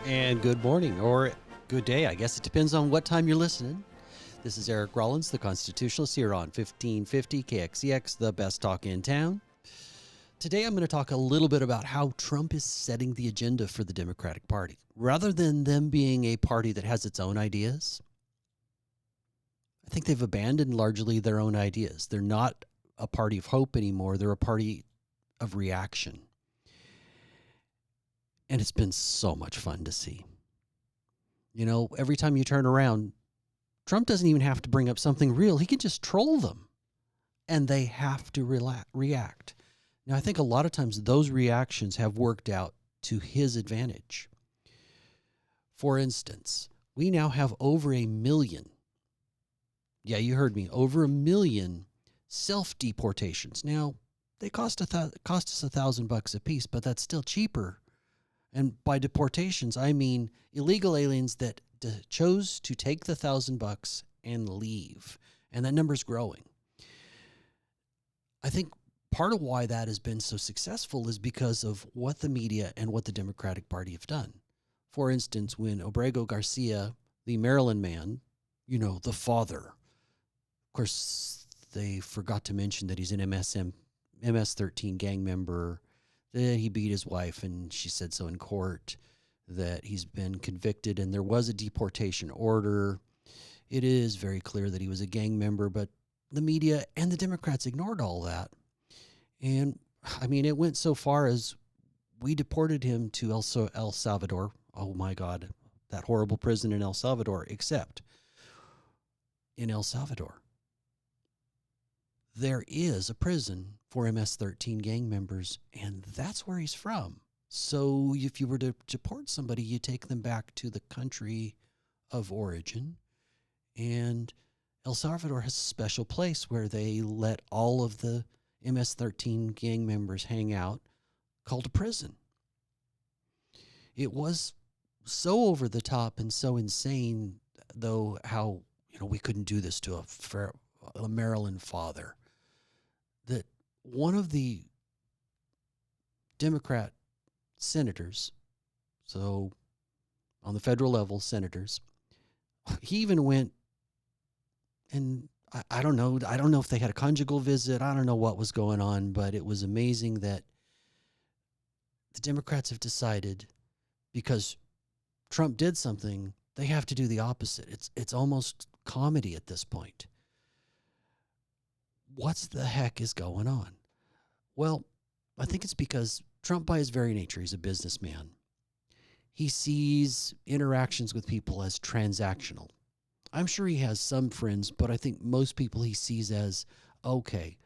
And good morning, or good day. I guess it depends on what time you're listening. This is Eric Rollins, the Constitutionalist, here on 1550 KXEX, the best talk in town. Today I'm going to talk a little bit about how Trump is setting the agenda for the Democratic Party. Rather than them being a party that has its own ideas, I think they've abandoned largely their own ideas. They're not a party of hope anymore. They're a party of reaction. And it's been so much fun to see. You know, every time you turn around, Trump doesn't even have to bring up something real. He can just troll them, and they have to react. Now, I think a lot of times those reactions have worked out to his advantage. For instance, we now have over 1 million. Yeah, you heard me. Over 1 million self-deportations. Now, they cost us $1,000 a piece, but that's still cheaper. And by deportations, I mean illegal aliens that chose to take the $1,000 and leave. And that number's growing. I think part of why that has been so successful is because of what the media and what the Democratic Party have done. For instance, when Obrego Garcia, the Maryland man, you know, the father, of course, they forgot to mention that he's an MS-13 gang member, that he beat his wife, and she said so in court, that he's been convicted, and there was a deportation order. It is very clear that he was a gang member, but the media and the Democrats ignored all that. And, I mean, it went so far as we deported him to El Salvador. Oh, my God, that horrible prison in El Salvador, except in El Salvador, there is a prison for MS-13 gang members, and that's where he's from. So if you were to deport somebody, you take them back to the country of origin, and El Salvador has a special place where they let all of the MS-13 gang members hang out, called a prison. It was so over the top and so insane, though, how, you know, we couldn't do this to a Maryland father, that one of the Democrat senators, so on the federal level, senators, he even went, and I don't know if they had a conjugal visit. I don't know what was going on, but it was amazing that the Democrats have decided, because Trump did something, they have to do the opposite. It's almost comedy at this point. What's the heck is going on? Well, I think it's because Trump, by his very nature, he's a businessman. He sees interactions with people as transactional. I'm sure he has some friends, but I think most people he sees as, okay,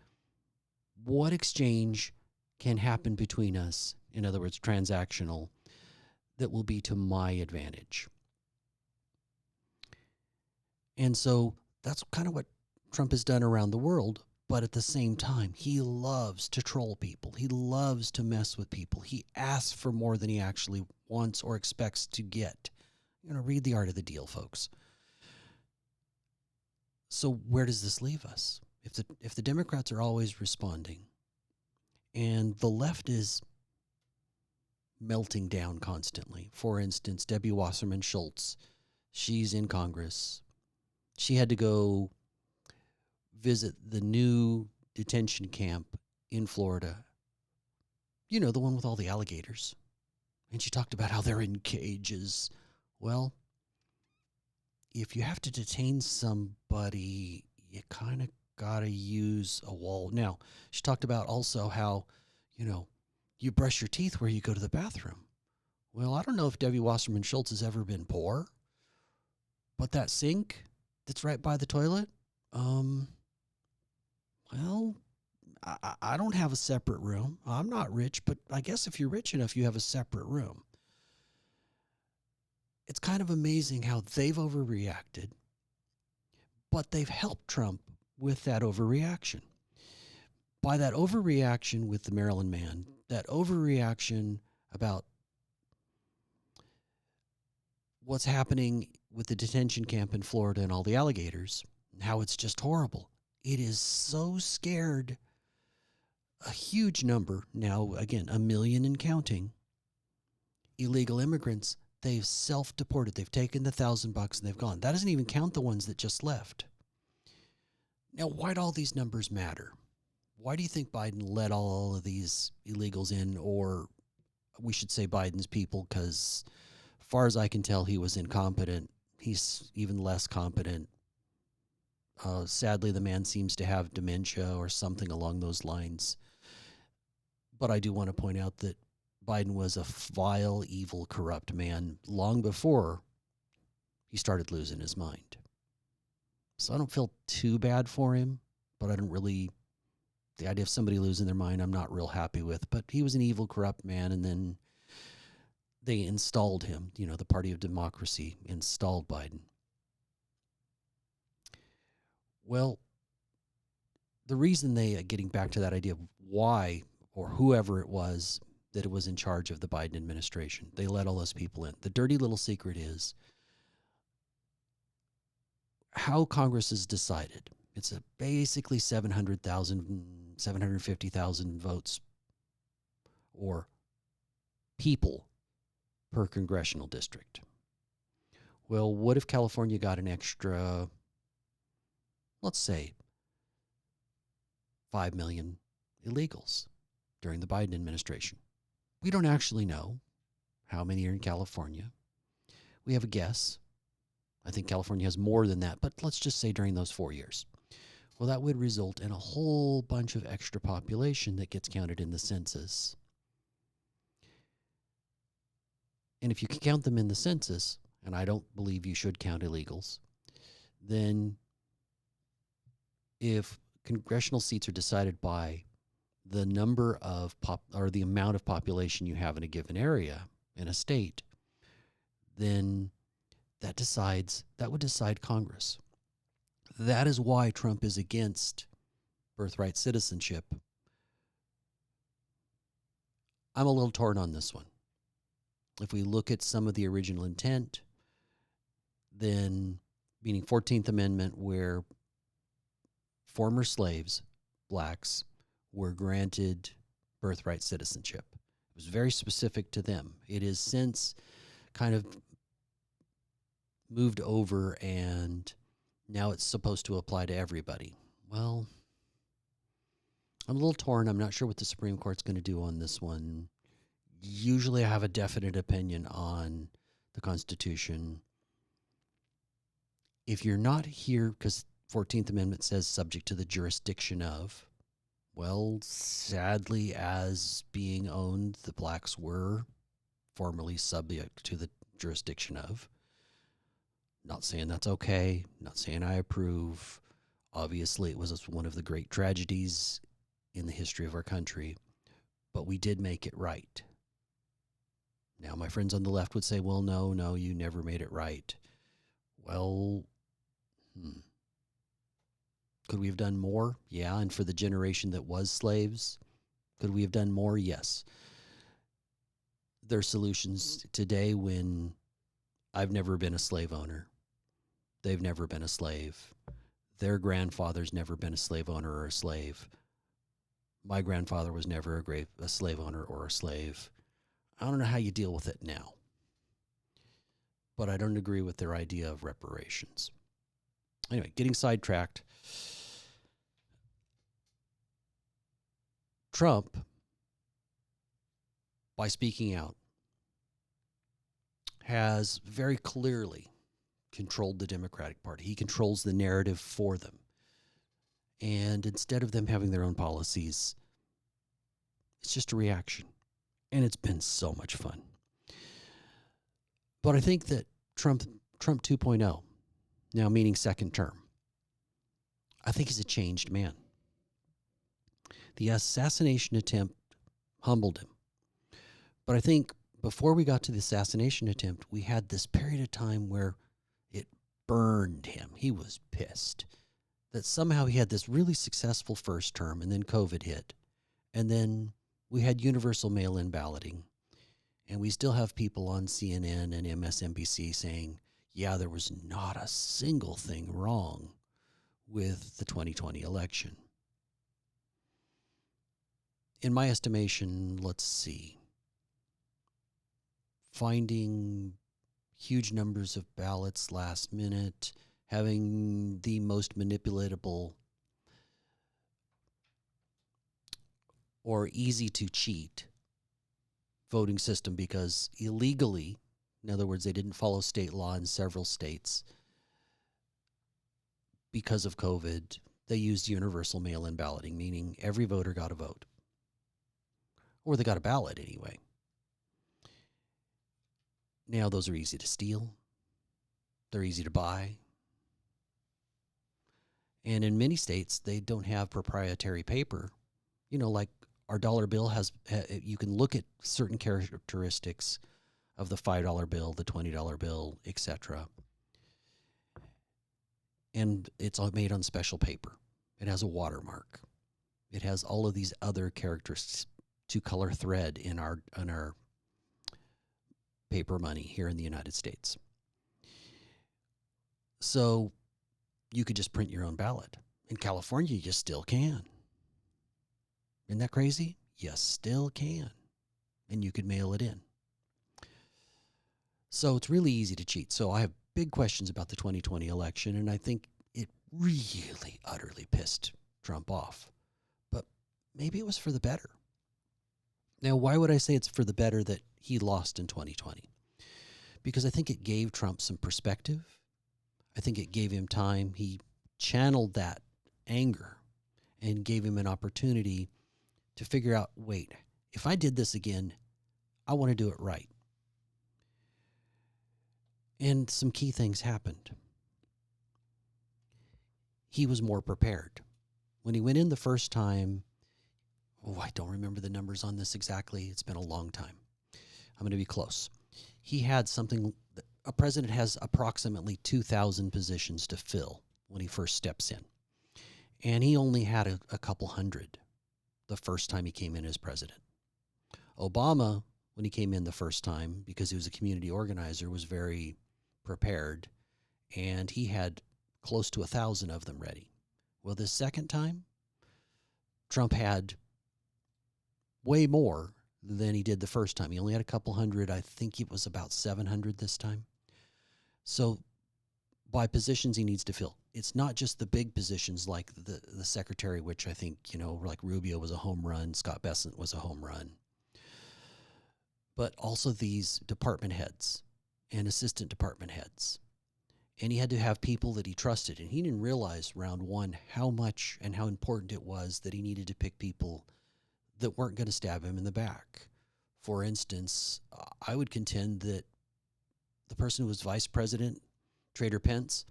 what exchange can happen between us, in other words, transactional, that will be to my advantage? And so that's kind of what Trump has done around the world. But at the same time, he loves to troll people. He loves to mess with people. He asks for more than he actually wants or expects to get. You know, read The Art of the Deal, folks. So where does this leave us? If the Democrats are always responding and the left is melting down constantly. For instance, Debbie Wasserman Schultz, she's in Congress. She had to go visit the new detention camp in Florida. You know, the one with all the alligators. And she talked about how they're in cages. Well, if you have to detain somebody, you kind of got to use a wall. Now, she talked about also how, you know, you brush your teeth where you go to the bathroom. Well, I don't know if Debbie Wasserman Schultz has ever been poor, but that sink that's right by the toilet, well, I don't have a separate room. I'm not rich, but I guess if you're rich enough, you have a separate room. It's kind of amazing how they've overreacted, but they've helped Trump with that overreaction. By that overreaction with the Maryland man, that overreaction about what's happening with the detention camp in Florida and all the alligators, and how it's just horrible. It is so scared a huge number, now again, 1 million and counting, illegal immigrants, They've self-deported. They've taken the $1,000 and they've gone. That doesn't even count the ones that just left. Now, why do all these numbers matter? Why do you think Biden let all of these illegals in, or we should say Biden's people, because as far as I can tell, he was incompetent. He's even less competent. Sadly, the man seems to have dementia or something along those lines. But I do want to point out that Biden was a vile, evil, corrupt man long before he started losing his mind. So I don't feel too bad for him, but I don't really, the idea of somebody losing their mind, I'm not real happy with. But he was an evil, corrupt man, and then they installed him. You know, the Party of Democracy installed Biden. Well, the reason they, getting back to that idea of why or whoever it was that it was in charge of the Biden administration, they let all those people in. The dirty little secret is how Congress has decided. It's a basically 750,000 votes or people per congressional district. Well, what if California got an extra, let's say, 5 million illegals during the Biden administration? We don't actually know how many are in California. We have a guess. I think California has more than that, but let's just say during those 4 years. Well, that would result in a whole bunch of extra population that gets counted in the census. And if you can count them in the census, and I don't believe you should count illegals, then if congressional seats are decided by the number of or the amount of population you have in a given area in a state, then that would decide Congress. That is why Trump is against birthright citizenship. I'm a little torn on this one. If we look at some of the original intent, then meaning 14th Amendment, where former slaves, blacks, were granted birthright citizenship. It was very specific to them. It is since kind of moved over, and now it's supposed to apply to everybody. Well, I'm a little torn. I'm not sure what the Supreme Court's going to do on this one. Usually I have a definite opinion on the Constitution. If you're not here, because 14th Amendment says subject to the jurisdiction of, well, sadly, as being owned, the blacks were formerly subject to the jurisdiction of. Not saying that's okay. Not saying I approve. Obviously, it was one of the great tragedies in the history of our country, but we did make it right. Now, my friends on the left would say, well, no, you never made it right. Well, could we have done more? Yeah, and for the generation that was slaves, could we have done more? Yes. There are solutions today when I've never been a slave owner. They've never been a slave. Their grandfather's never been a slave owner or a slave. My grandfather was never a slave owner or a slave. I don't know how you deal with it now. But I don't agree with their idea of reparations. Anyway, getting sidetracked. Trump, by speaking out, has very clearly controlled the Democratic Party. He controls the narrative for them. And instead of them having their own policies, it's just a reaction. And it's been so much fun. But I think that Trump 2.0, now meaning second term, I think he's a changed man. The assassination attempt humbled him. But I think before we got to the assassination attempt, we had this period of time where it burned him. He was pissed that somehow he had this really successful first term, and then COVID hit. And then we had universal mail-in balloting. And we still have people on CNN and MSNBC saying, yeah, there was not a single thing wrong with the 2020 election. In my estimation, let's see, finding huge numbers of ballots last minute, having the most manipulatable or easy to cheat voting system because illegally, in other words, they didn't follow state law in several states because of COVID, they used universal mail-in balloting, meaning every voter got a vote. Or they got a ballot anyway. Now those are easy to steal. They're easy to buy. And in many states, they don't have proprietary paper. You know, like our dollar bill has, you can look at certain characteristics of the $5 bill, the $20 bill, etc. And it's all made on special paper. It has a watermark. It has all of these other characteristics to color thread in our paper money here in the United States. So you could just print your own ballot. In California, you still can. Isn't that crazy? You still can. And you could mail it in. So it's really easy to cheat. So I have big questions about the 2020 election, and I think it really, utterly pissed Trump off. But maybe it was for the better. Now, why would I say it's for the better that he lost in 2020? Because I think it gave Trump some perspective. I think it gave him time. He channeled that anger and gave him an opportunity to figure out, wait, if I did this again, I want to do it right. And some key things happened. He was more prepared. When he went in the first time, I don't remember the numbers on this exactly. It's been a long time. I'm going to be close. He had something, a president has approximately 2,000 positions to fill when he first steps in. And he only had a couple hundred the first time he came in as president. Obama, when he came in the first time, because he was a community organizer, was very prepared, and he had close to 1,000 of them ready. Well, this second time, Trump had way more than he did the first time. He only had a couple hundred. I think it was about 700 this time. So by positions he needs to fill. It's not just the big positions like the secretary, which I think, like Rubio was a home run, Scott Bessent was a home run, but also these department heads and assistant department heads. And he had to have people that he trusted. And he didn't realize round one how much and how important it was that he needed to pick people that weren't going to stab him in the back. For instance, I would contend that the person who was vice president, Trader Pence,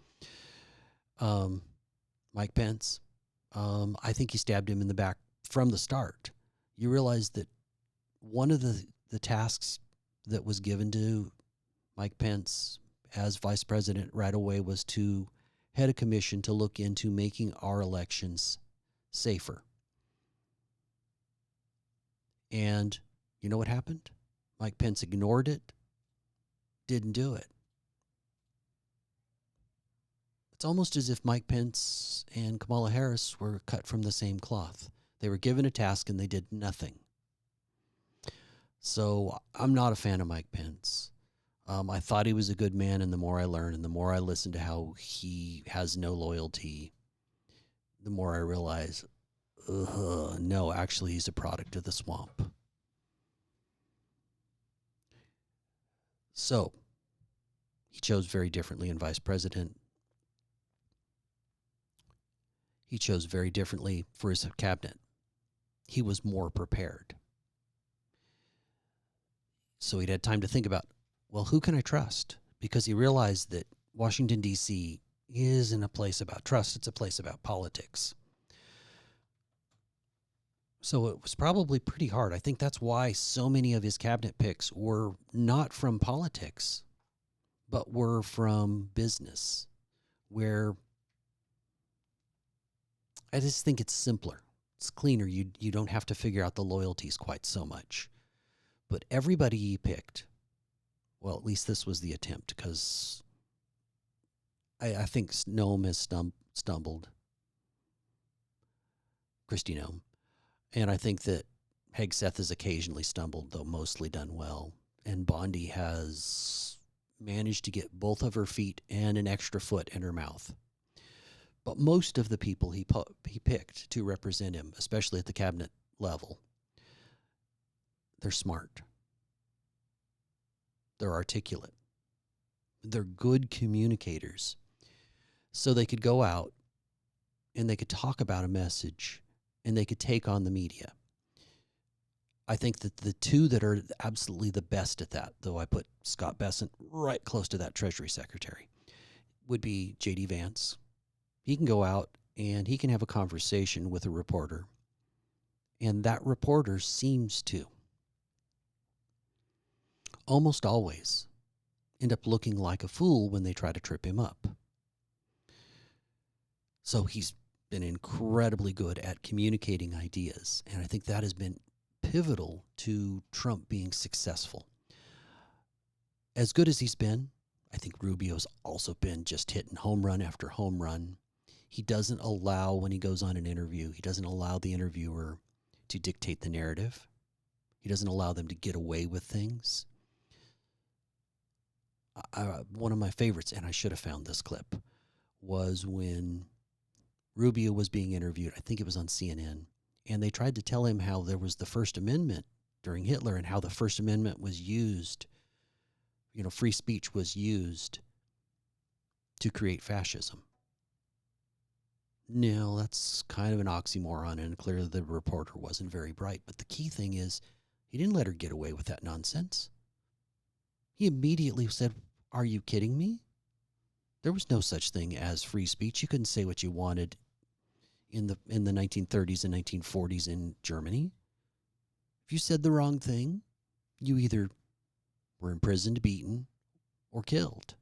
Mike Pence, I think he stabbed him in the back from the start. You realize that one of the tasks that was given to Mike Pence as vice president right away was to head a commission to look into making our elections safer. And you know what happened? Mike Pence ignored it, didn't do it. It's almost as if Mike Pence and Kamala Harris were cut from the same cloth. They were given a task and they did nothing. So I'm not a fan of Mike Pence. I thought he was a good man, and the more I learned and the more I listened to how he has no loyalty, the more I realize, no, actually he's a product of the swamp. So he chose very differently in vice president. He chose very differently for his cabinet. He was more prepared. So he'd had time to think about, well, who can I trust? Because he realized that Washington, D.C. isn't a place about trust. It's a place about politics. So it was probably pretty hard. I think that's why so many of his cabinet picks were not from politics, but were from business, where I just think it's simpler. It's cleaner. You don't have to figure out the loyalties quite so much. But everybody he picked, well, at least this was the attempt, because I think Noam has stumbled, Kristi Noem. And I think that Hegseth has occasionally stumbled, though mostly done well. And Bondi has managed to get both of her feet and an extra foot in her mouth. But most of the people he picked to represent him, especially at the cabinet level, they're smart. They're articulate. They're good communicators. So they could go out and they could talk about a message and they could take on the media. I think that the two that are absolutely the best at that, though I put Scott Bessent right close to that Treasury Secretary, would be J.D. Vance. He can go out and he can have a conversation with a reporter, and that reporter seems to almost always end up looking like a fool when they try to trip him up. So he's been incredibly good at communicating ideas, and I think that has been pivotal to Trump being successful. As good as he's been, I think Rubio's also been just hitting home run after home run. He doesn't allow, when he goes on an interview, he doesn't allow the interviewer to dictate the narrative. He doesn't allow them to get away with things. One of my favorites, and I should have found this clip, was when Rubio was being interviewed. I think it was on CNN. And they tried to tell him how there was the First Amendment during Hitler and how the First Amendment was used, free speech was used to create fascism. No, that's kind of an oxymoron, and clearly the reporter wasn't very bright. But the key thing is, he didn't let her get away with that nonsense. He immediately said, "Are you kidding me? There was no such thing as free speech. You couldn't say what you wanted in the 1930s and 1940s in Germany. If you said the wrong thing, you either were imprisoned, beaten, or killed.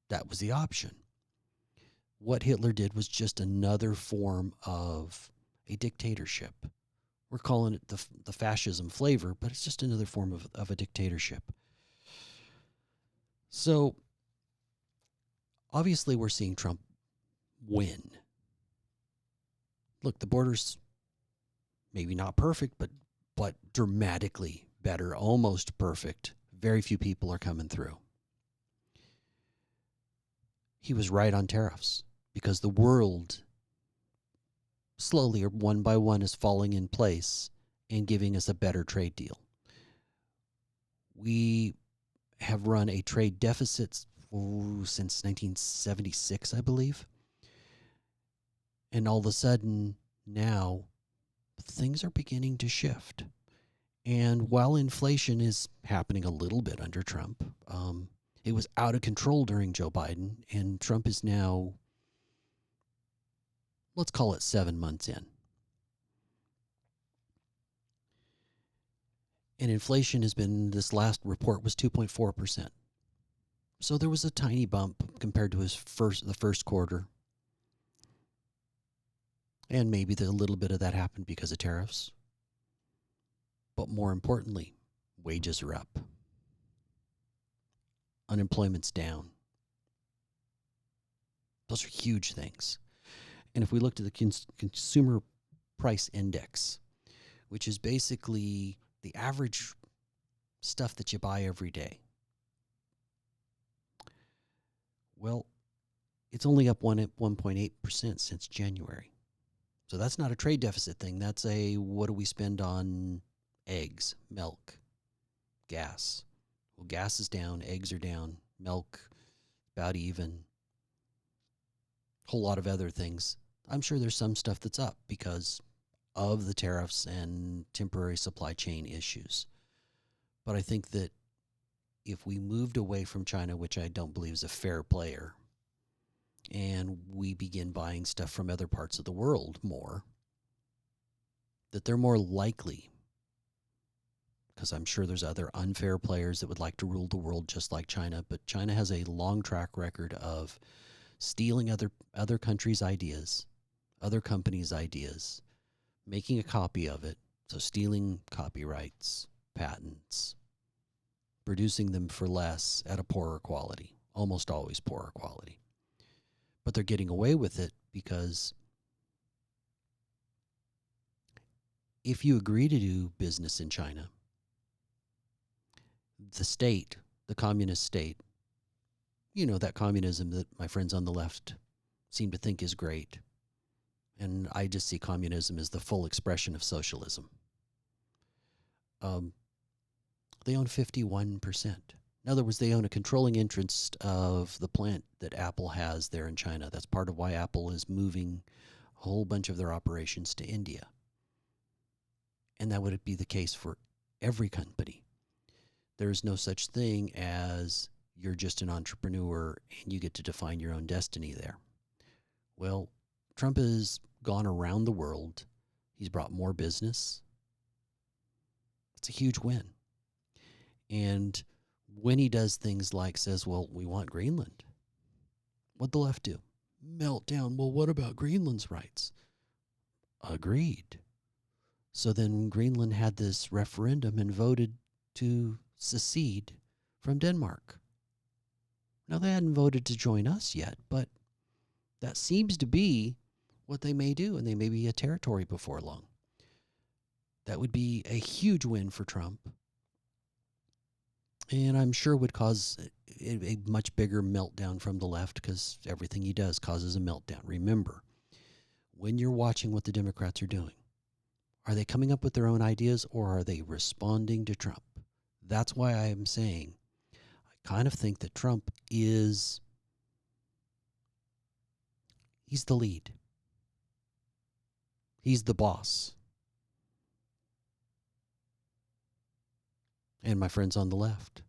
That was the option." What Hitler did was just another form of a dictatorship. We're calling it the fascism flavor, but it's just another form of a dictatorship. So obviously we're seeing Trump win. Look, the border's maybe not perfect, but dramatically better, almost perfect. Very few people are coming through. He was right on tariffs because the world slowly, or one by one, is falling in place and giving us a better trade deal. We have run a trade deficit since 1976, I believe. And all of a sudden, now, things are beginning to shift. And while inflation is happening a little bit under Trump, it was out of control during Joe Biden, and Trump is now, let's call it 7 months in. And inflation has been, this last report was 2.4%. So there was a tiny bump compared to the first quarter. And maybe a little bit of that happened because of tariffs. But more importantly, wages are up. Unemployment's down. Those are huge things. And if we looked at the consumer price index, which is basically the average stuff that you buy every day, well, it's only up 1.8% since January. So that's not a trade deficit thing. That's a, what do we spend on eggs, milk, gas? Well, gas is down, eggs are down, milk about even. Whole lot of other things. I'm sure there's some stuff that's up because of the tariffs and temporary supply chain issues. But I think that if we moved away from China, which I don't believe is a fair player, and we begin buying stuff from other parts of the world more, that they're more likely, because I'm sure there's other unfair players that would like to rule the world just like China, but China has a long track record of stealing other countries' ideas, other companies' ideas, making a copy of it, so stealing copyrights, patents, producing them for less at a poorer quality, almost always poorer quality. But they're getting away with it because if you agree to do business in China, the state, the communist state, You know, that communism that my friends on the left seem to think is great. And I just see communism as the full expression of socialism. They own 51%. In other words, they own a controlling interest of the plant that Apple has there in China. That's part of why Apple is moving a whole bunch of their operations to India. And that would be the case for every company. There is no such thing as you're just an entrepreneur and you get to define your own destiny there. Well, Trump has gone around the world. He's brought more business. It's a huge win. And when he does things like says, well, we want Greenland, what'd the left do? Melt down. Well, what about Greenland's rights? Agreed. So then Greenland had this referendum and voted to secede from Denmark. Now, they hadn't voted to join us yet, but that seems to be what they may do, and they may be a territory before long. That would be a huge win for Trump, and I'm sure would cause a much bigger meltdown from the left, because everything he does causes a meltdown. Remember, when you're watching what the Democrats are doing, are they coming up with their own ideas, or are they responding to Trump? That's why I am saying I kind of think that Trump he's the lead. He's the boss. And my friends on the left,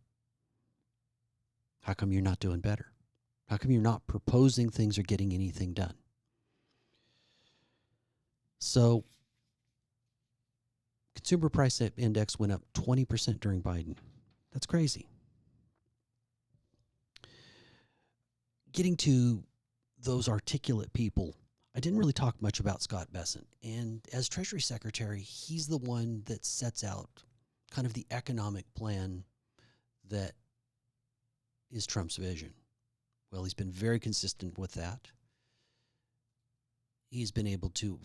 how come you're not doing better? How come you're not proposing things or getting anything done? So, consumer price index went up 20% during Biden. That's crazy. Getting to those articulate people, I didn't really talk much about Scott Bessent. And as Treasury Secretary, he's the one that sets out kind of the economic plan that is Trump's vision. Well, he's been very consistent with that. He's been able to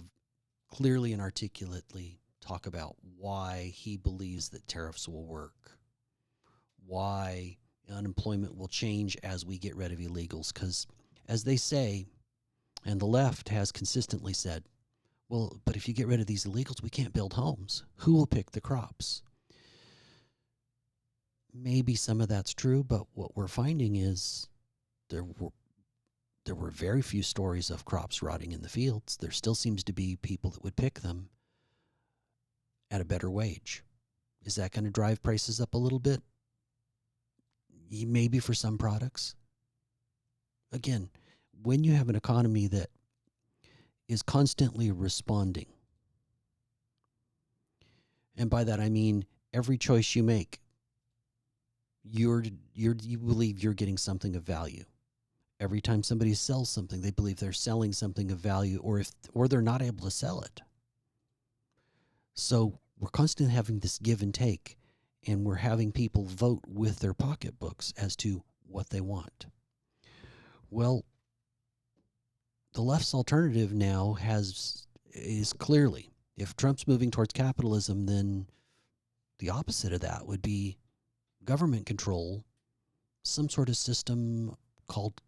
clearly and articulately talk about why he believes that tariffs will work, why unemployment will change as we get rid of illegals. Because, as they say, and the left has consistently said, well, but if you get rid of these illegals, we can't build homes. Who will pick the crops? Maybe some of that's true, but what we're finding is there were very few stories of crops rotting in the fields. There still seems to be people that would pick them at a better wage. Is that going to drive prices up a little bit? Maybe for some products. Again, when you have an economy that is constantly responding, and by that I mean every choice you make, you believe you're getting something of value. Every time somebody sells something, they believe they're selling something of value, or they're not able to sell it. So we're constantly having this give and take, and we're having people vote with their pocketbooks as to what they want. Well, the left's alternative now is clearly, if Trump's moving towards capitalism, then the opposite of that would be government control, some sort of system called,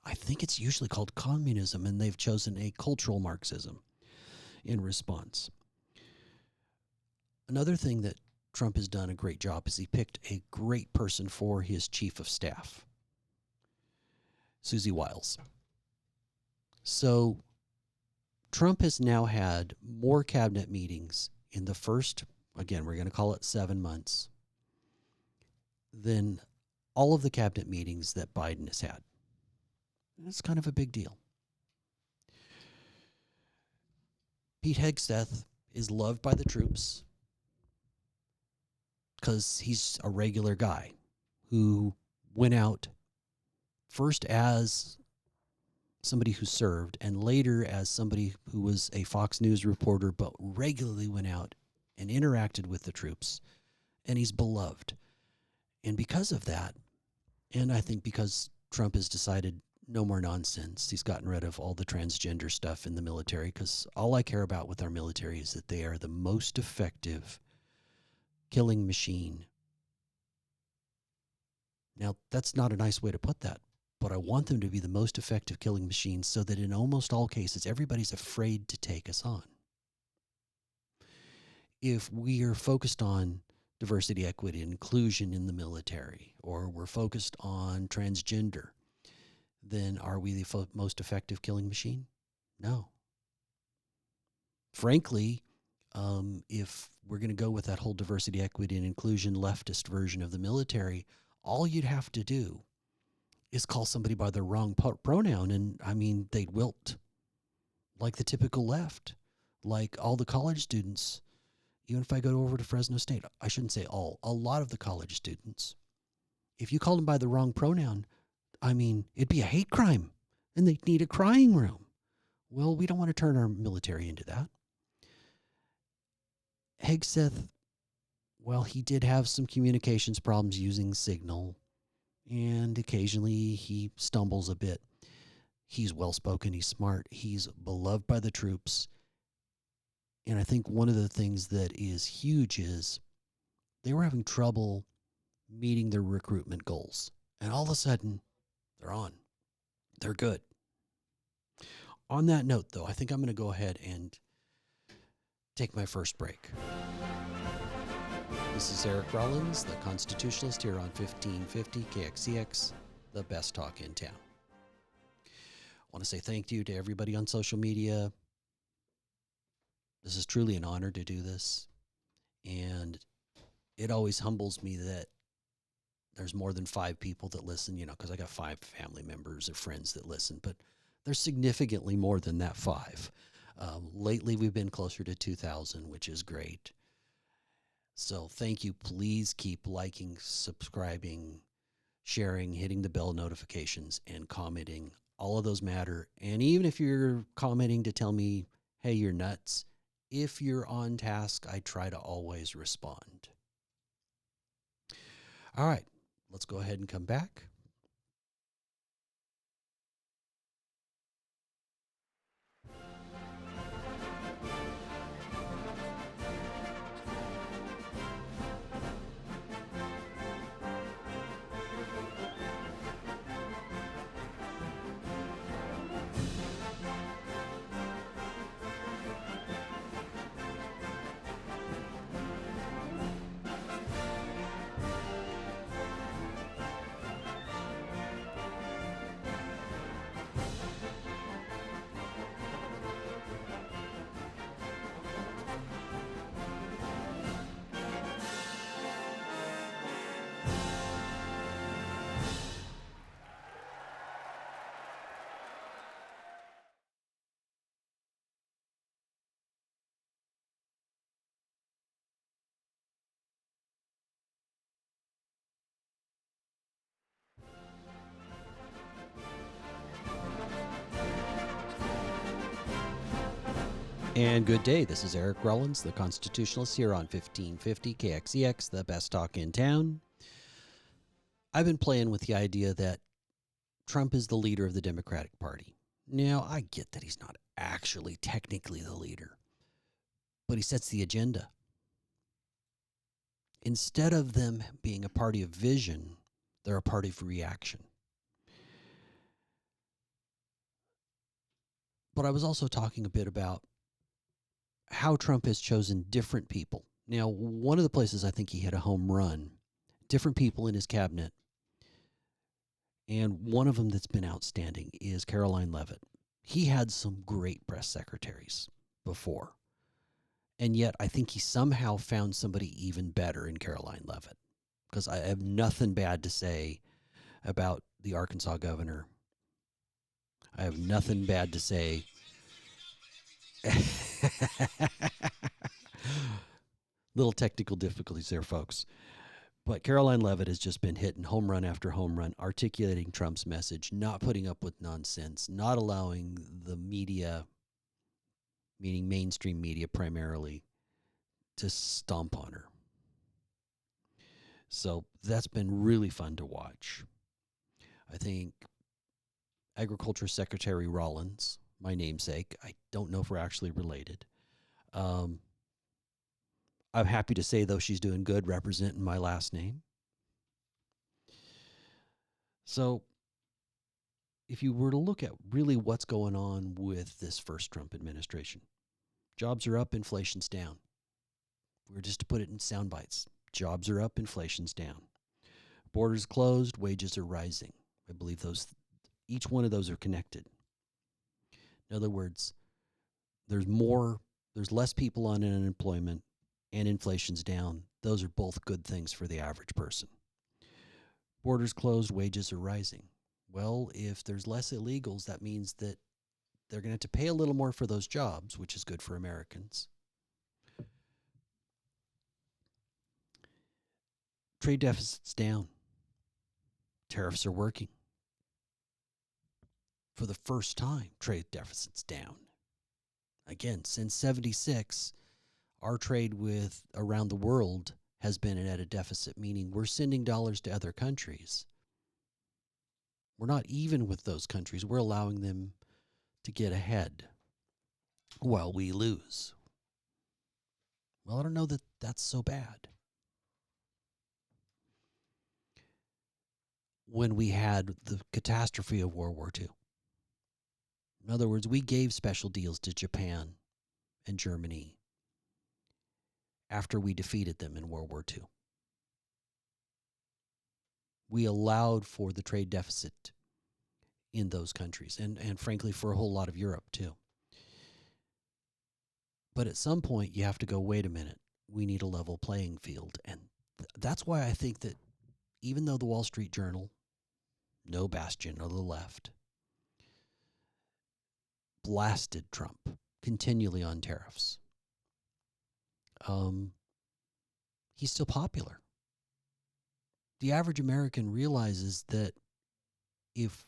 I think it's usually called communism, and they've chosen a cultural Marxism in response. Another thing that Trump has done a great job is he picked a great person for his chief of staff, Susie Wiles. So Trump has now had more cabinet meetings in the first, again, we're going to call it 7 months, than all of the cabinet meetings that Biden has had. It's kind of a big deal. Pete Hegseth is loved by the troops because he's a regular guy who went out first as somebody who served and later as somebody who was a Fox News reporter, but regularly went out and interacted with the troops, and he's beloved. And because of that, and I think because Trump has decided no more nonsense, he's gotten rid of all the transgender stuff in the military, because all I care about with our military is that they are the most effective killing machine Now, that's not a nice way to put that, but I want them to be the most effective killing machines so that in almost all cases, everybody's afraid to take us on. If we are focused on diversity, equity, and inclusion in the military, or we're focused on transgender, then are we the most effective killing machine? No. Frankly, if we're going to go with that whole diversity, equity, and inclusion leftist version of the military, all you'd have to do is call somebody by their wrong pronoun, and I mean, they'd wilt like the typical left, like all the college students. Even if I go over to Fresno State, I shouldn't say all, a lot of the college students, if you called them by the wrong pronoun, I mean, it'd be a hate crime and they'd need a crying room. Well, we don't want to turn our military into that. Hegseth, well, he did have some communications problems using Signal, and occasionally he stumbles a bit. He's well-spoken, he's smart, he's beloved by the troops. And I think one of the things that is huge is they were having trouble meeting their recruitment goals. And all of a sudden, they're on. They're good. On that note, though, I think I'm going to go ahead and take my first break. This is Eric Rollins, the Constitutionalist, here on 1550 KXCX, the best talk in town. I want to say thank you to everybody on social media. This is truly an honor to do this. And it always humbles me that there's more than 5 people that listen, because I got 5 family members or friends that listen, but there's significantly more than that 5. Lately, we've been closer to 2,000, which is great. So thank you. Please keep liking, subscribing, sharing, hitting the bell notifications, and commenting. All of those matter. And even if you're commenting to tell me, hey, you're nuts, if you're on task, I try to always respond. All right, let's go ahead and come back. And good day. This is Eric Rollins, the Constitutionalist, here on 1550 KXEX, the best talk in town. I've been playing with the idea that Trump is the leader of the Democratic Party. Now, I get that he's not actually technically the leader, but he sets the agenda. Instead of them being a party of vision, they're a party of reaction. But I was also talking a bit about how Trump has chosen different people. Now, one of the places I think he hit a home run, different people in his cabinet, and one of them that's been outstanding is Caroline Leavitt. He had some great press secretaries before, and yet I think he somehow found somebody even better in Caroline Leavitt, because I have nothing bad to say about the Arkansas governor. I have nothing bad to say. Little technical difficulties there, folks. But Caroline Leavitt has just been hitting home run after home run, articulating Trump's message, not putting up with nonsense, not allowing the media, meaning mainstream media primarily, to stomp on her. So that's been really fun to watch. I think Agriculture Secretary Rollins, my namesake, I don't know if we're actually related. I'm happy to say, though, she's doing good representing my last name. So if you were to look at really what's going on with this first Trump administration, jobs are up, inflation's down. If we were just to put it in sound bites, jobs are up, inflation's down. Borders closed, wages are rising. I believe each one of those are connected. In other words, there's less people on unemployment, and inflation's down. Those are both good things for the average person. Borders closed, wages are rising. Well, if there's less illegals, that means that they're going to have to pay a little more for those jobs, which is good for Americans. Trade deficit's down. Tariffs are working. For the first time, trade deficit's down. Again, since 76, our trade with around the world has been at a deficit, meaning we're sending dollars to other countries. We're not even with those countries. We're allowing them to get ahead while we lose. Well, I don't know that that's so bad. When we had the catastrophe of World War II. In other words, we gave special deals to Japan and Germany after we defeated them in World War II. We allowed for the trade deficit in those countries and frankly for a whole lot of Europe too. But at some point you have to go, wait a minute, we need a level playing field. And that's why I think that even though the Wall Street Journal, no bastion of the left, blasted Trump continually on tariffs, he's still popular. The average American realizes that if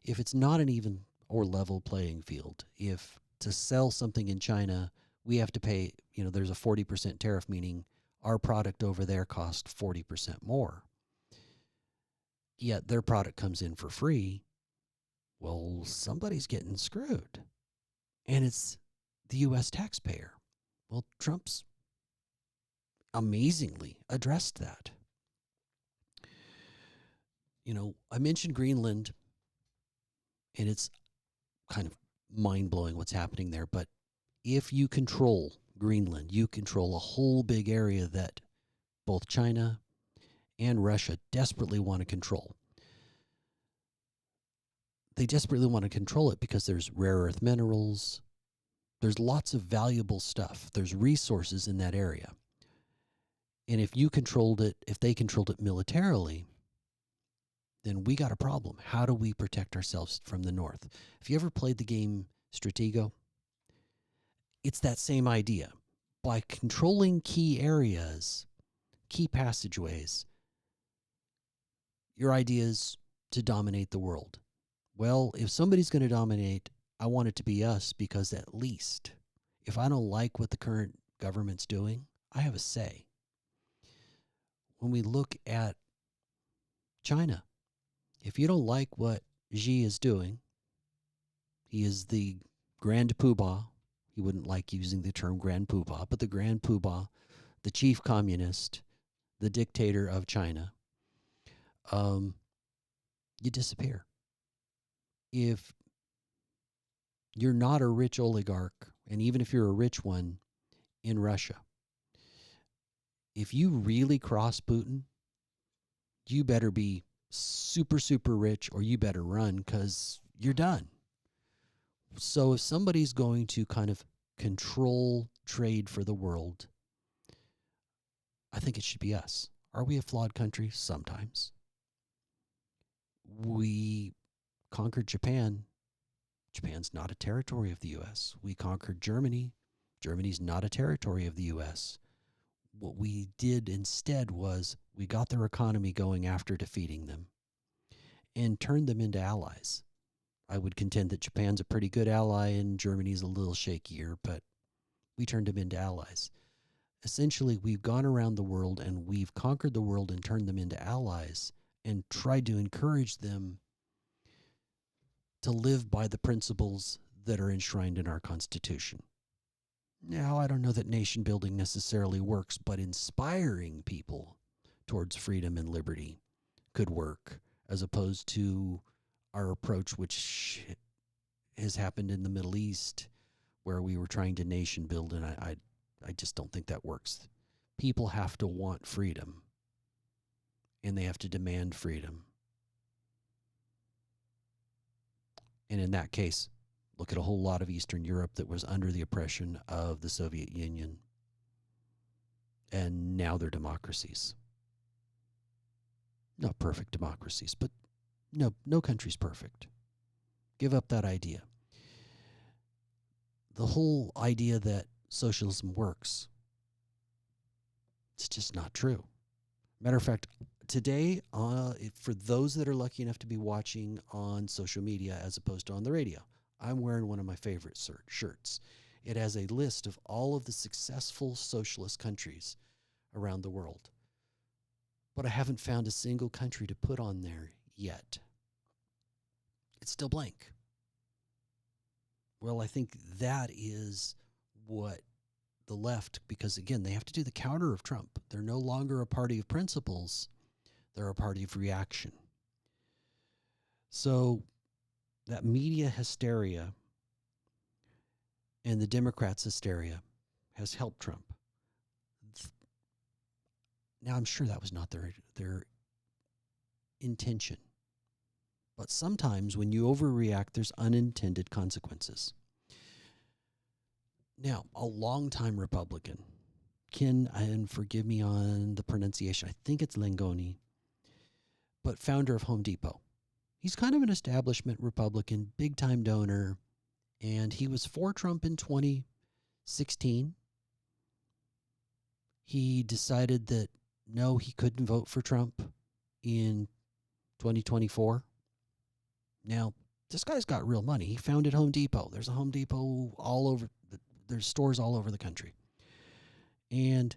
it's not an even or level playing field, if to sell something in China, we have to pay, there's a 40% tariff, meaning our product over there costs 40% more. Yet their product comes in for free. Well, somebody's getting screwed. And it's the U.S. taxpayer. Well, Trump's amazingly addressed that. I mentioned Greenland, and it's kind of mind-blowing what's happening there. But if you control Greenland, you control a whole big area that both China and Russia desperately want to control. They desperately want to control it because there's rare earth minerals. There's lots of valuable stuff. There's resources in that area. And if they controlled it militarily, then we got a problem. How do we protect ourselves from the north? Have you ever played the game Stratego? It's that same idea. By controlling key areas, key passageways, your idea is to dominate the world. Well, if somebody's going to dominate, I want it to be us, because at least if I don't like what the current government's doing, I have a say. When we look at China, if you don't like what Xi is doing, he is the Grand Poobah. He wouldn't like using the term Grand Poobah, but the Grand Poobah, the chief communist, the dictator of China, you disappear. If you're not a rich oligarch, and even if you're a rich one in Russia, if you really cross Putin, you better be super, super rich, or you better run, because you're done. So if somebody's going to kind of control trade for the world, I think it should be us. Are we a flawed country? Sometimes. We conquered Japan. Japan's not a territory of the U.S. We conquered Germany. Germany's not a territory of the U.S. What we did instead was we got their economy going after defeating them and turned them into allies. I would contend that Japan's a pretty good ally and Germany's a little shakier, but we turned them into allies. Essentially, we've gone around the world and we've conquered the world and turned them into allies and tried to encourage them to live by the principles that are enshrined in our Constitution. Now, I don't know that nation building necessarily works, but inspiring people towards freedom and liberty could work, as opposed to our approach, which has happened in the Middle East, where we were trying to nation build, and I just don't think that works. People have to want freedom, and they have to demand freedom. And in that case, look at a whole lot of Eastern Europe that was under the oppression of the Soviet Union, and now they're democracies. Not perfect democracies, but no country's perfect. Give up that idea. The whole idea that socialism works, it's just not true. Matter of fact, today, for those that are lucky enough to be watching on social media as opposed to on the radio, I'm wearing one of my favorite shirts. It has a list of all of the successful socialist countries around the world. But I haven't found a single country to put on there yet. It's still blank. Well, I think that is what the left, because again, they have to do the counter of Trump. They're no longer a party of principles. They're a party of reaction. So that media hysteria and the Democrats' hysteria has helped Trump. Now, I'm sure that was not their intention. But sometimes when you overreact, there's unintended consequences. Now, a longtime Republican, and forgive me on the pronunciation, I think it's Langoni, but founder of Home Depot. He's kind of an establishment Republican, big-time donor, and he was for Trump in 2016. He decided that, no, he couldn't vote for Trump in 2024. Now, this guy's got real money. He founded Home Depot. There's a Home Depot all over. There's stores all over the country. And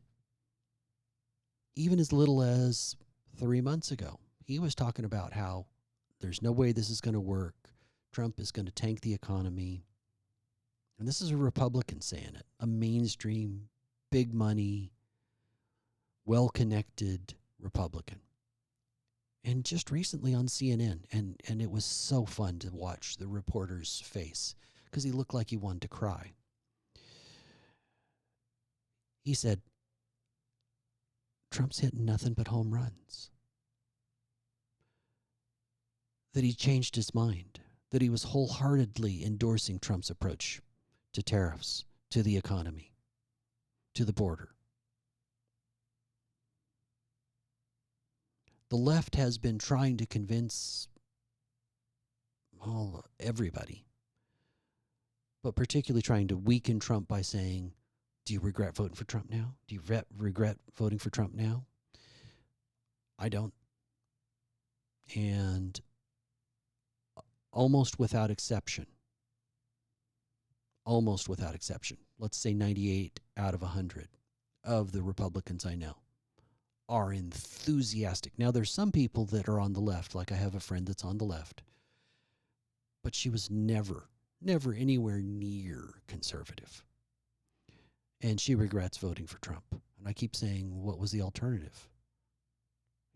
even as little as 3 months ago, he was talking about how there's no way this is going to work. Trump is going to tank the economy. And this is a Republican saying it, a mainstream, big money, well-connected Republican. And just recently on CNN, and it was so fun to watch the reporter's face because he looked like he wanted to cry. He said, Trump's hitting nothing but home runs. That he changed his mind, that he was wholeheartedly endorsing Trump's approach to tariffs, to the economy, to the border. The left has been trying to convince everybody, but particularly trying to weaken Trump by saying, do you regret voting for Trump now? Do you regret voting for Trump now? I don't. And almost without exception, let's say 98 out of 100 of the Republicans I know are enthusiastic. Now, there's some people that are on the left, like I have a friend that's on the left, but she was never anywhere near conservative. And she regrets voting for Trump. And I keep saying, what was the alternative?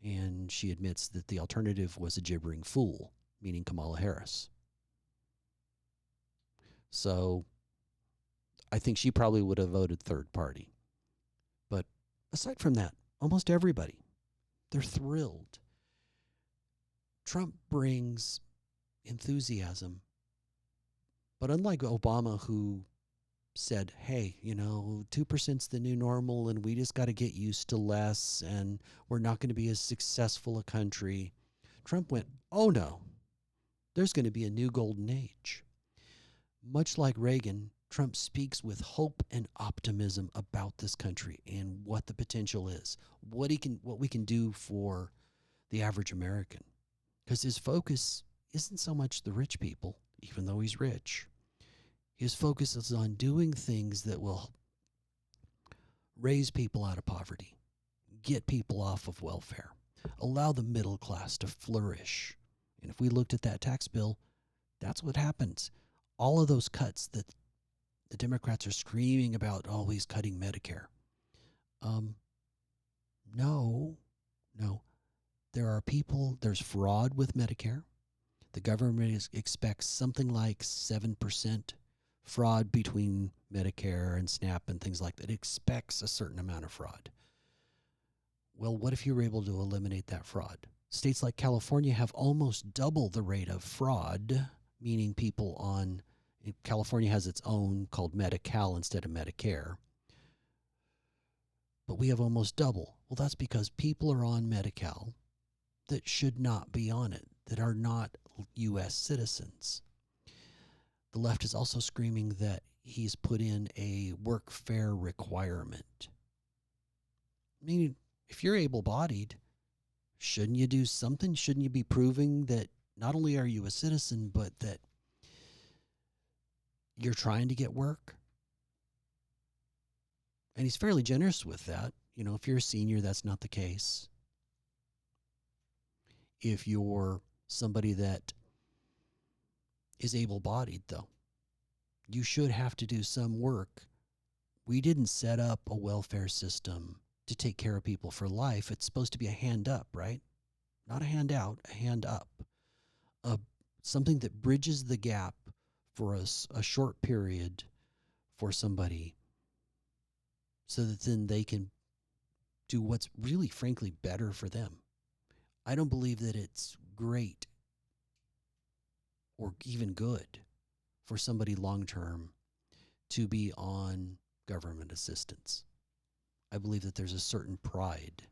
And she admits that the alternative was a gibbering fool, meaning Kamala Harris. So I think she probably would have voted third party. But aside from that, almost everybody, they're thrilled. Trump brings enthusiasm. But unlike Obama, who said, hey, 2%'s the new normal and we just got to get used to less and we're not going to be as successful a country, Trump went, oh no, there's going to be a new golden age. Much like Reagan, Trump speaks with hope and optimism about this country and what the potential is, what we can do for the average American. Because his focus isn't so much the rich people, even though he's rich. His focus is on doing things that will raise people out of poverty, get people off of welfare, allow the middle class to flourish. And if we looked at that tax bill, that's what happens. All of those cuts that the Democrats are screaming about, oh, he's cutting Medicare. No. there's fraud with Medicare. The government expects something like 7% fraud between Medicare and SNAP and things like that. It expects a certain amount of fraud. Well, what if you were able to eliminate that fraud? States like California have almost double the rate of fraud, meaning California has its own called Medi-Cal instead of Medicare. But we have almost double. Well, that's because people are on Medi-Cal that should not be on it, that are not U.S. citizens. The left is also screaming that he's put in a workfare requirement. Meaning, if you're able-bodied, shouldn't you do something? Shouldn't you be proving that not only are you a citizen, but that you're trying to get work? And he's fairly generous with that. You know, if you're a senior, that's not the case. If you're somebody that is able-bodied, though, you should have to do some work. We didn't set up a welfare system to take care of people for life. It's supposed to be a hand up, right? Not a handout, a hand up. Something that bridges the gap for a short period for somebody so that then they can do what's really, frankly, better for them. I don't believe that it's great or even good for somebody long-term to be on government assistance. I believe that there's a certain pride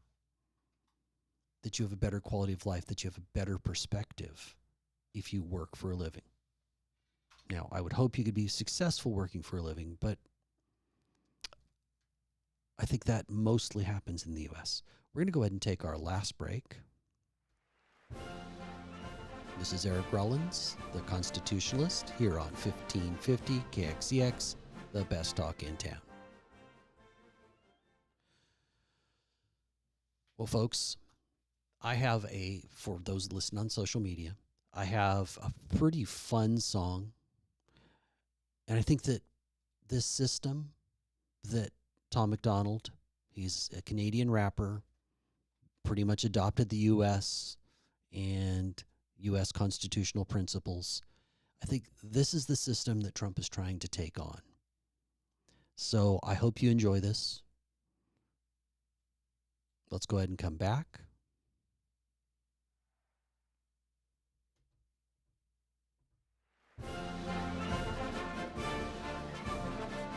that you have a better quality of life, that you have a better perspective if you work for a living. Now, I would hope you could be successful working for a living, but I think that mostly happens in the U.S. We're going to go ahead and take our last break. This is Eric Rollins, the Constitutionalist, here on 1550 KXCX, the best talk in town. Well, folks, for those listening on social media, I have a pretty fun song. And I think that this system that Tom MacDonald, he's a Canadian rapper, pretty much adopted the U.S. and U.S. constitutional principles. I think this is the system that Trump is trying to take on. So I hope you enjoy this. Let's go ahead and come back.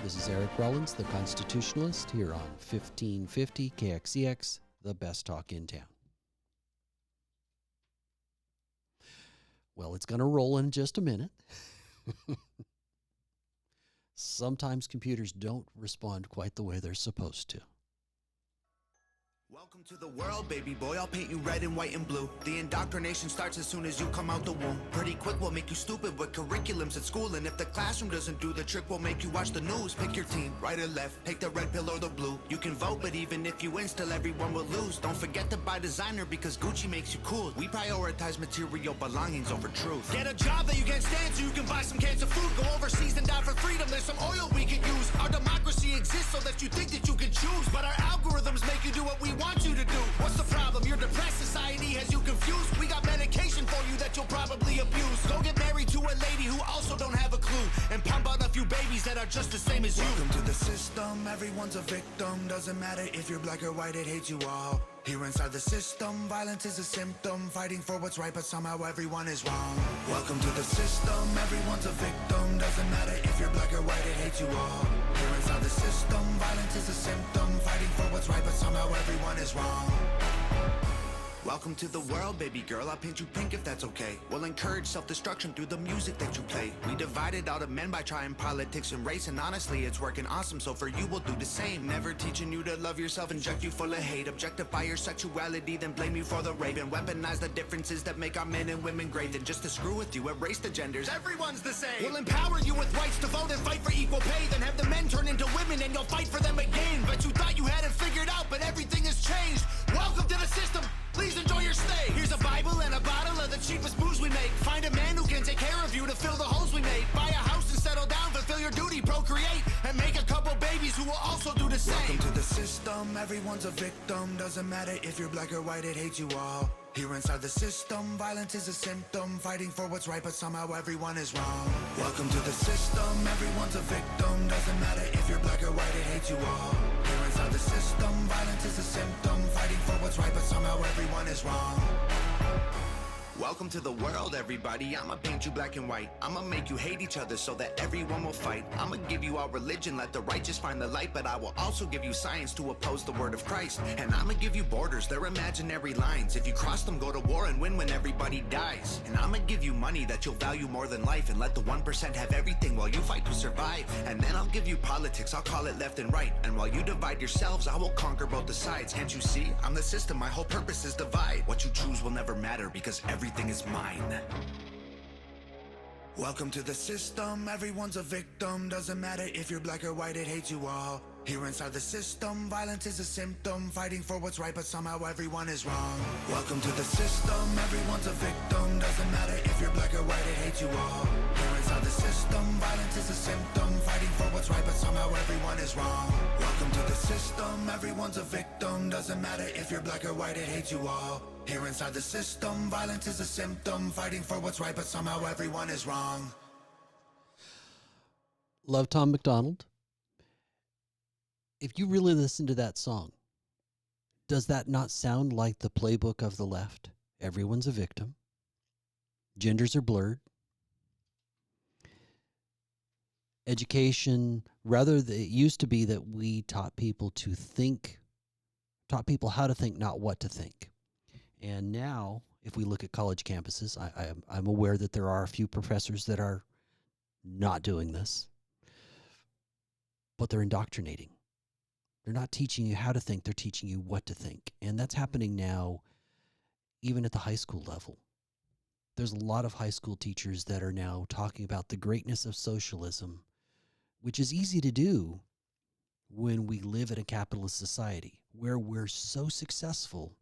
This is Eric Rollins, the Constitutionalist, here on 1550 KXCX, the best talk in town. Well, it's going to roll in just a minute. Sometimes computers don't respond quite the way they're supposed to. Welcome to the world, baby boy. I'll paint you red and white and blue. The indoctrination starts as soon as you come out the womb. Pretty quick, we'll make you stupid with curriculums at school. And if the classroom doesn't do the trick, we'll make you watch the news. Pick your team, right or left, take the red pill or the blue. You can vote, but even if you win, still everyone will lose. Don't forget to buy designer because Gucci makes you cool. We prioritize material belongings over truth. Get a job that you can't stand so you can buy some cans of food. Go overseas and die for freedom. There's some oil we can use. Our democracy exists so that you think that you can choose. But our algorithms make you do what we want you to do. What's the problem? Your depressed society has you confused. We got medication for you that you'll probably abuse. Go get married to a lady who also don't have a clue, and pump out a few babies that are just the same as you. Welcome to the system, everyone's a victim. Doesn't matter if you're black or white, it hates you all. Here inside the system, violence is a symptom. Fighting for what's right, but somehow everyone is wrong. Welcome to the system, everyone's a victim. Doesn't matter if you're black or white, it hates you all. Here inside the system, violence is a symptom. Fighting for what's right, but somehow everyone is wrong. Welcome to the world, baby girl. I'll paint you pink if that's okay. We'll encourage self-destruction through the music that you play. We divided all the men by trying politics and race, and honestly, it's working awesome, so for you, we'll do the same. Never teaching you to love yourself, inject you full of hate, objectify your sexuality, then blame you for the rape, and weaponize the differences that make our men and women great. Then just to screw with you, erase the genders. Everyone's the same. We'll empower you with rights to vote and fight for equal pay, then have the men turn into women and you'll fight for them again. But you thought you had it figured out, but everything has changed. Welcome to the system. Please enjoy your stay. Here's a Bible and a bottle of the cheapest booze we make. Find a man who can take care of you to fill the holes we made. Buy a house and settle down, fulfill your duty, procreate, and make a couple babies who will also do the same. Welcome to the system, everyone's a victim. Doesn't matter if you're black or white, it hates you all. Here inside the system, violence is a symptom. Fighting for what's right, but somehow everyone is wrong. Welcome to the system, everyone's a victim. Doesn't matter if you're black or white, it hates you all. Here inside the system, violence is a symptom. Fighting for what's right, but somehow everyone is wrong. Welcome to the world, everybody. I'ma paint you black and white. I'ma make you hate each other so that everyone will fight. I'ma give you all religion, let the righteous find the light. But I will also give you science to oppose the word of Christ. And I'ma give you borders, they're imaginary lines. If you cross them, go to war and win when everybody dies. And I'ma give you money that you'll value more than life. And let the 1% have everything while you fight to survive. And then I'll give you politics, I'll call it left and right. And while you divide yourselves, I will conquer both the sides. Can't you see? I'm the system, my whole purpose is divide. What you choose will never matter because everything is mine. Welcome to the system, everyone's a victim. Doesn't matter if you're black or white, it hates you all. Here inside the system, violence is a symptom. Fighting for what's right, but somehow everyone is wrong. Welcome to the system, everyone's a victim. Doesn't matter if you're black or white, it hates you all. Here inside the system, violence is a symptom. Fighting for what's right, but somehow everyone is wrong. Welcome to the system, everyone's a victim. Doesn't matter if you're black or white, it hates you all. Here inside the system, violence is a symptom. Fighting for what's right, but somehow everyone is wrong. Love Tom McDonald. If you really listen to that song, does that not sound like the playbook of the left? Everyone's a victim. Genders are blurred. Education, it used to be that we taught people how to think, not what to think. And now, if we look at college campuses, I'm aware that there are a few professors that are not doing this, but they're indoctrinating. They're not teaching you how to think, they're teaching you what to think. And that's happening now, even at the high school level. There's a lot of high school teachers that are now talking about the greatness of socialism, which is easy to do when we live in a capitalist society where we're so successful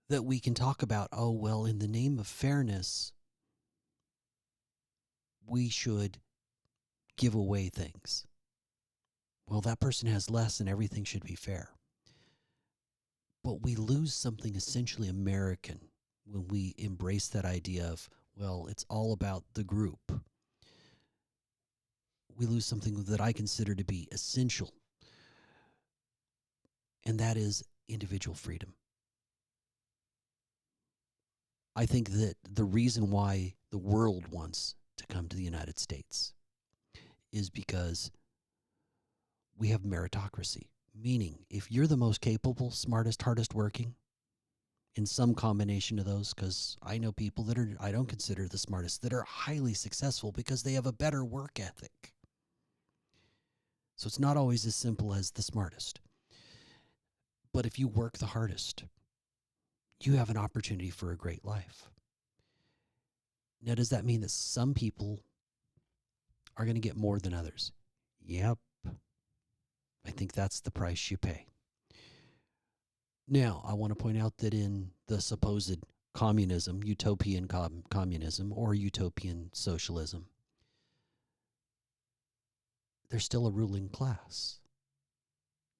that we can talk about, oh, well, in the name of fairness, we should give away things. Well, that person has less and everything should be fair. But we lose something essentially American when we embrace that idea of, well, it's all about the group. We lose something that I consider to be essential, and that is individual freedom. I think that the reason why the world wants to come to the United States is because we have meritocracy, meaning if you're the most capable, smartest, hardest working, in some combination of those, because I know people that I don't consider the smartest, that are highly successful because they have a better work ethic. So it's not always as simple as the smartest. But if you work the hardest, you have an opportunity for a great life. Now, does that mean that some people are going to get more than others? Yep. I think that's the price you pay. Now, I want to point out that in the supposed communism, utopian communism, or utopian socialism, there's still a ruling class.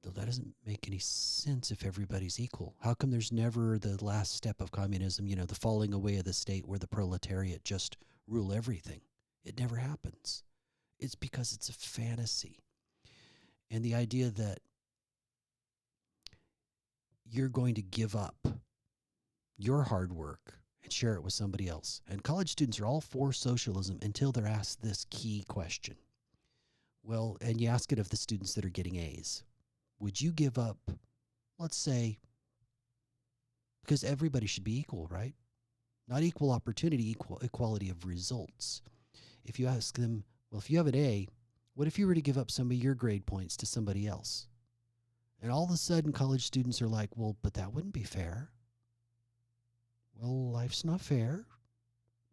Though that doesn't make any sense if everybody's equal. How come there's never the last step of communism, the falling away of the state where the proletariat just rule everything? It never happens. It's because it's a fantasy. And the idea that you're going to give up your hard work and share it with somebody else. And college students are all for socialism until they're asked this key question. Well, and you ask it of the students that are getting A's. Would you give up, let's say, because everybody should be equal, right? Not equal opportunity, equality of results. If you ask them, well, if you have an A, what if you were to give up some of your grade points to somebody else? And all of a sudden, college students are like, well, but that wouldn't be fair. Well, life's not fair.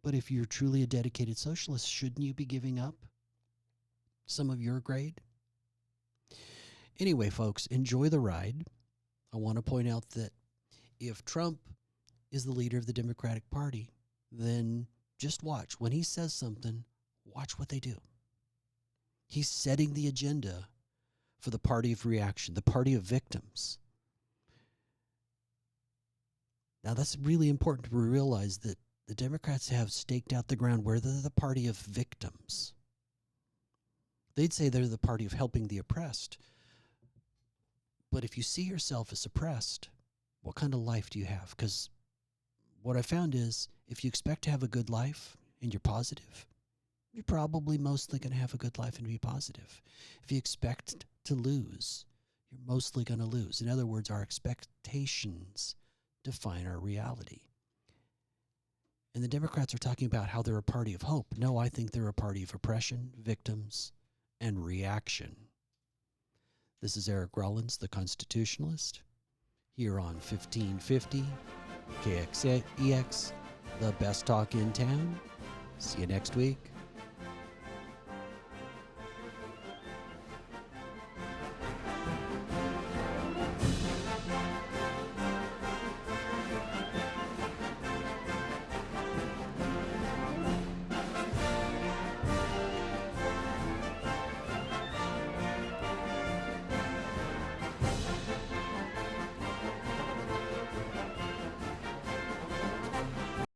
But if you're truly a dedicated socialist, shouldn't you be giving up some of your grade? Anyway, folks, enjoy the ride. I want to point out that if Trump is the leader of the Democratic Party, then just watch. When he says something, watch what they do. He's setting the agenda for the party of reaction, the party of victims. Now, that's really important to realize that the Democrats have staked out the ground where they're the party of victims. They'd say they're the party of helping the oppressed. But if you see yourself as oppressed, what kind of life do you have? Because what I found is if you expect to have a good life and you're positive, you're probably mostly going to have a good life and be positive. If you expect to lose, you're mostly going to lose. In other words, our expectations define our reality. And the Democrats are talking about how they're a party of hope. No, I think they're a party of oppression, victims, and reaction. This is Eric Rollins, the Constitutionalist, here on 1550 KXEX, the best talk in town. See you next week.